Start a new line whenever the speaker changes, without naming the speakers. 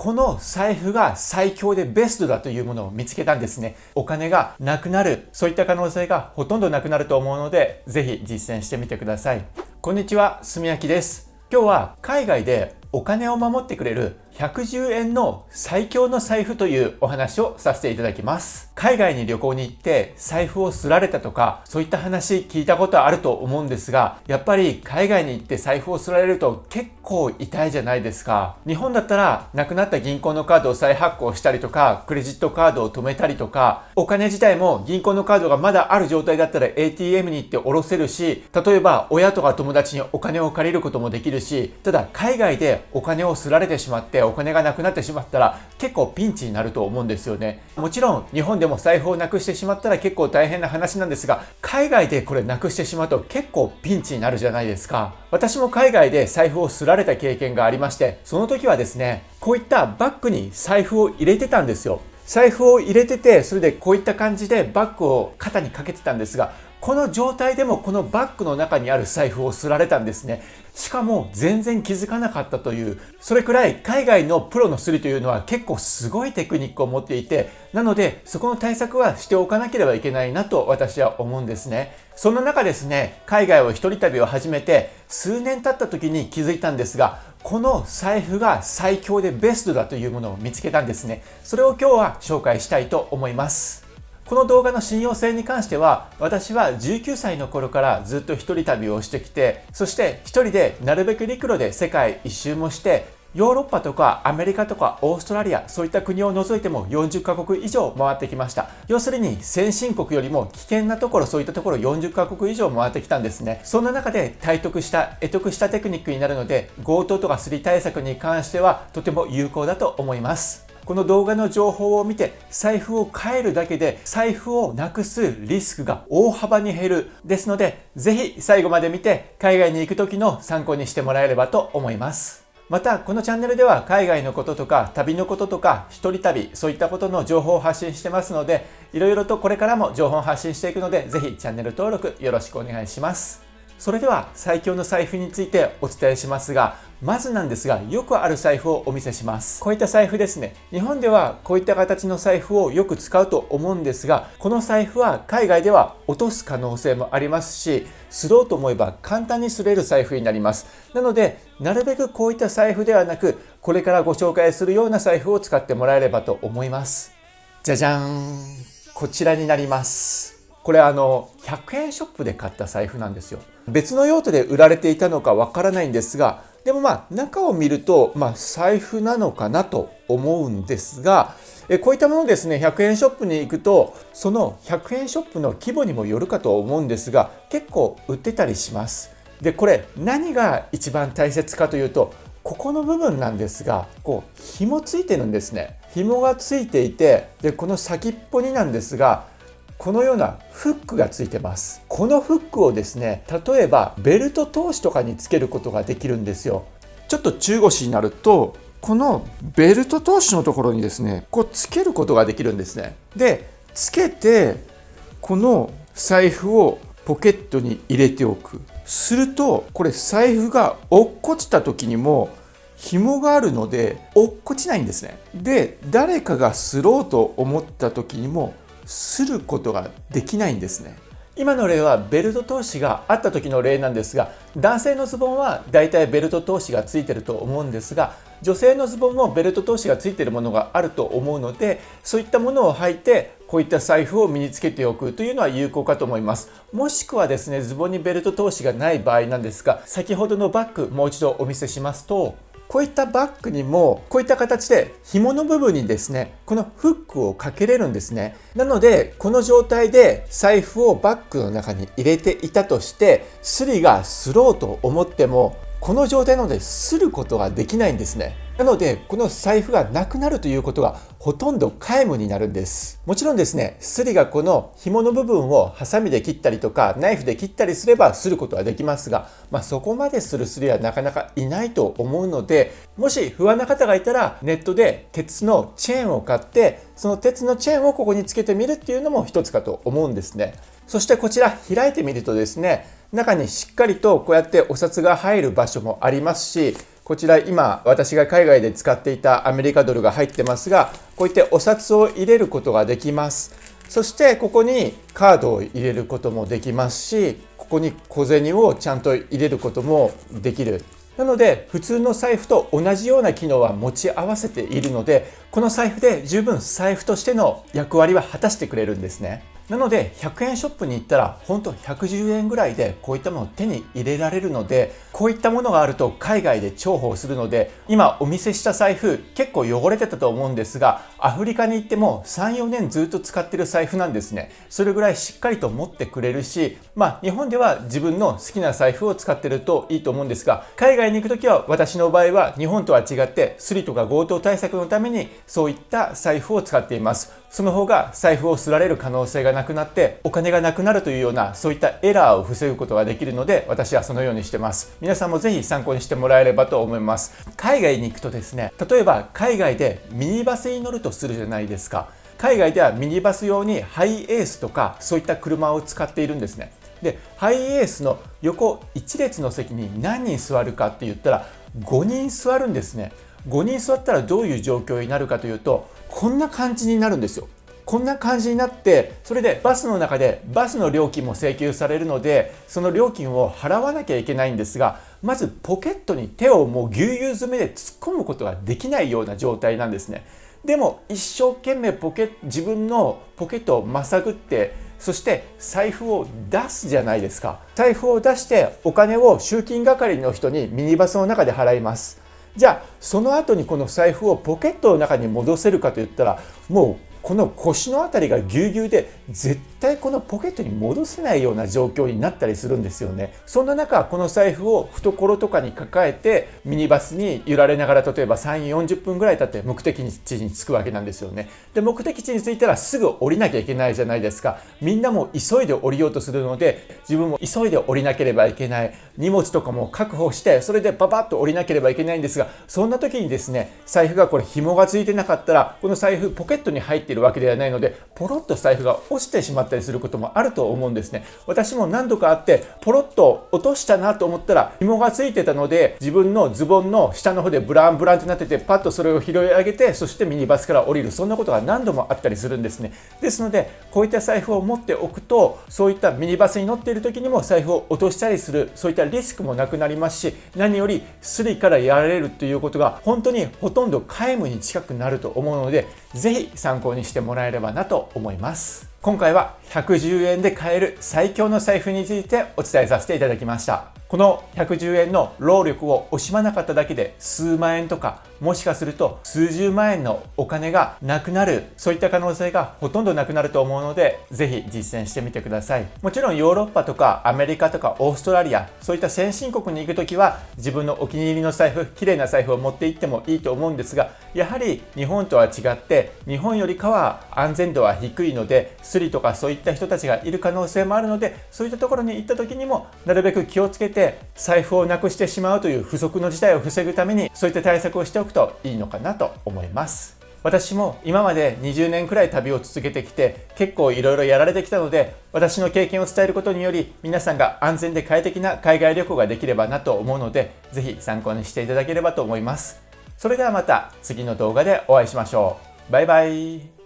この財布が最強でベストだというものを見つけたんですね。お金がなくなる、そういった可能性がほとんどなくなると思うので、ぜひ実践してみてください。こんにちは、すみやきです。今日は海外でお金を守ってくれる110円の最強の財布というお話をさせていただきます。海外に旅行に行って財布をすられたとか、そういった話聞いたことあると思うんですが、やっぱり海外に行って財布をすられると結構痛いじゃないですか。日本だったらなくなった銀行のカードを再発行したりとか、クレジットカードを止めたりとか、お金自体も銀行のカードがまだある状態だったら ATM に行って下ろせるし、例えば親とか友達にお金を借りることもできるし、ただ海外でお金をすられてしまってお金がなくなってしまったら結構ピンチになると思うんですよね。もちろん日本でも財布をなくしてしまったら結構大変な話なんですが、海外でこれなくしてしまうと結構ピンチになるじゃないですか。私も海外で財布をすられた経験がありまして、その時はですね、こういったバッグに財布を入れてたんですよ。財布を入れてて、それでこういった感じでバッグを肩にかけてたんですが、この状態でもこのバッグの中にある財布をすられたんですね。しかも全然気づかなかったという、それくらい海外のプロのスリというのは結構すごいテクニックを持っていて、なのでそこの対策はしておかなければいけないなと私は思うんですね。そんな中ですね、海外を一人旅を始めて数年経った時に気づいたんですが、この財布が最強でベストだというものを見つけたんですね。それを今日は紹介したいと思います。この動画の信用性に関しては、私は19歳の頃からずっと一人旅をしてきて、そして一人でなるべく陸路で世界一周もして、ヨーロッパとかアメリカとかオーストラリア、そういった国を除いても40カ国以上回ってきました。要するに先進国よりも危険なところ、そういったところ40カ国以上回ってきたんですね。そんな中で得得したテクニックになるので、強盗とかスリ対策に関してはとても有効だと思います。この動画の情報を見て財布を変えるだけで財布をなくすリスクが大幅に減る。ですので、ぜひ最後まで見て海外に行く時の参考にしてもらえればと思います。またこのチャンネルでは海外のこととか旅のこととか一人旅、そういったことの情報を発信してますので、いろいろとこれからも情報を発信していくので、ぜひチャンネル登録よろしくお願いします。それでは最強の財布についてお伝えしますが、まずなんですが、よくある財布をお見せします。こういった財布ですね。日本ではこういった形の財布をよく使うと思うんですが、この財布は海外では落とす可能性もありますし、すろうと思えば簡単にすれる財布になります。なので、なるべくこういった財布ではなく、これからご紹介するような財布を使ってもらえればと思います。じゃじゃーん。こちらになります。これ100円ショップで買った財布なんですよ。別の用途で売られていたのかわからないんですが、でも中を見ると財布なのかなと思うんですが、こういったものですね、100円ショップに行くと、その100円ショップの規模にもよるかと思うんですが、結構売ってたりします。で、これ何が一番大切かというと、ここの部分なんですが、紐ついてるんですね。紐がついていて、で、この先っぽになんですが、このようなフックがついてます。このフックをですね、例えばベルト通しとかにつけることができるんですよ。ちょっと中腰になると、このベルト通しのところにですね、つけることができるんですね。で、つけて、この財布をポケットに入れておく。すると、これ財布が落っこちた時にも紐があるので落っこちないんですね。で、誰かがすろうと思った時にもすることができないんですね。今の例はベルト通しがあった時の例なんですが、男性のズボンはだいたいベルト通しがついてると思うんですが、女性のズボンもベルト通しがついてるものがあると思うので、そういったものを履いてこういった財布を身につけておくというのは有効かと思います。もしくはですね、ズボンにベルト通しがない場合なんですが、先ほどのバッグもう一度お見せしますと、こういったバッグにもこういった形で紐の部分にですね、このフックをかけれるんですね。なのでこの状態で財布をバッグの中に入れていたとして、スリがすろうと思ってもこの状態なのですることができないんですね。なのでこの財布がなくなるということがほとんど皆無になるんです。もちろんですね、スリがこの紐の部分をハサミで切ったりとかナイフで切ったりすればすることはできますが、そこまでするスリはなかなかいないと思うので、もし不安な方がいたらネットで鉄のチェーンを買って、その鉄のチェーンをここにつけてみるっていうのも一つかと思うんですね。そしてこちら開いてみるとですね、中にしっかりとこうやってお札が入る場所もありますし、こちら今私が海外で使っていたアメリカドルが入ってますが、こういってお札を入れることができます。そしてここにカードを入れることもできますし、ここに小銭をちゃんと入れることもできる。なので普通の財布と同じような機能は持ち合わせているので、この財布で十分財布としての役割は果たしてくれるんですね。なので100円ショップに行ったら本当110円ぐらいでこういったものを手に入れられるので、こういったものがあると海外で重宝するので、今お見せした財布結構汚れてたと思うんですが、アフリカに行っても 3,4 年ずっと使ってる財布なんですね。それぐらいしっかりと持ってくれるし、日本では自分の好きな財布を使ってるといいと思うんですが、海外に行くときは私の場合は日本とは違ってスリとか強盗対策のためにそういった財布を使っています。その方が財布をすられる可能性がなくなってお金がなくなるというようなそういったエラーを防ぐことができるので、私はそのようにしてます。皆さんもぜひ参考にしてもらえればと思います。海外に行くとですね、例えば海外でミニバスに乗るとするじゃないですか。海外ではミニバス用にハイエースとかそういった車を使っているんですね。で、ハイエースの横1列の席に何人座るかって言ったら5人座るんですね。5人座ったらどういう状況になるかというと、こんな感じになるんですよ。こんな感じになって、それでバスの中でバスの料金も請求されるので、その料金を払わなきゃいけないんですが、まずポケットに手をもうぎゅうぎゅう詰めで突っ込むことができないような状態なんですね。でも一生懸命自分のポケットをまさぐって、そして財布を出すじゃないですか。財布を出してお金を集金係の人にミニバスの中で払います。じゃあその後にこの財布をポケットの中に戻せるかといったら、もうこの腰のあたりがぎゅうぎゅうで絶対このポケットに戻せないような状況になったりするんですよね。そんな中、この財布を懐とかに抱えてミニバスに揺られながら、例えば3、40分ぐらい経って目的地に着くわけなんですよね。で、目的地に着いたらすぐ降りなきゃいけないじゃないですか。みんなも急いで降りようとするので、自分も急いで降りなければいけない。荷物とかも確保して、それでパパッと降りなければいけないんですが、そんな時にですね、財布がこれ紐がついてなかったら、この財布ポケットに入っているわけではないので、ポロッと財布が落ちてしまったりすることもあると思うんですね。私も何度かあって、ポロッと落としたなと思ったら紐がついてたので、自分のズボンの下の方でブランブランってなってて、パッとそれを拾い上げて、そしてミニバスから降りる、そんなことが何度もあったりするんですね。ですので、こういった財布を持っておくと、そういったミニバスに乗っている時にも財布を落としたりする、そういったリスクもなくなりますし、何よりスリからやられるということが本当にほとんど皆無に近くなると思うので、ぜひ参考にしてもらえればなと思います。今回は110円で買える最強の財布についてお伝えさせていただきました。この110円の労力を惜しまなかっただけで数万円とか、もしかすると数十万円のお金がなくなる、そういった可能性がほとんどなくなると思うので、ぜひ実践してみてください。もちろんヨーロッパとかアメリカとかオーストラリア、そういった先進国に行くときは自分のお気に入りの財布、綺麗な財布を持って行ってもいいと思うんですが、やはり日本とは違って日本よりかは安全度は低いので、スリとかそういった人たちがいる可能性もあるので、そういったところに行った時にもなるべく気をつけて、財布をなくしてしまうという不測の事態を防ぐためにそういった対策をしておくといいのかなと思います。私も今まで20年くらい旅を続けてきて、結構いろいろやられてきたので、私の経験を伝えることにより皆さんが安全で快適な海外旅行ができればなと思うので、ぜひ参考にしていただければと思います。それではまた次の動画でお会いしましょう。バイバイ。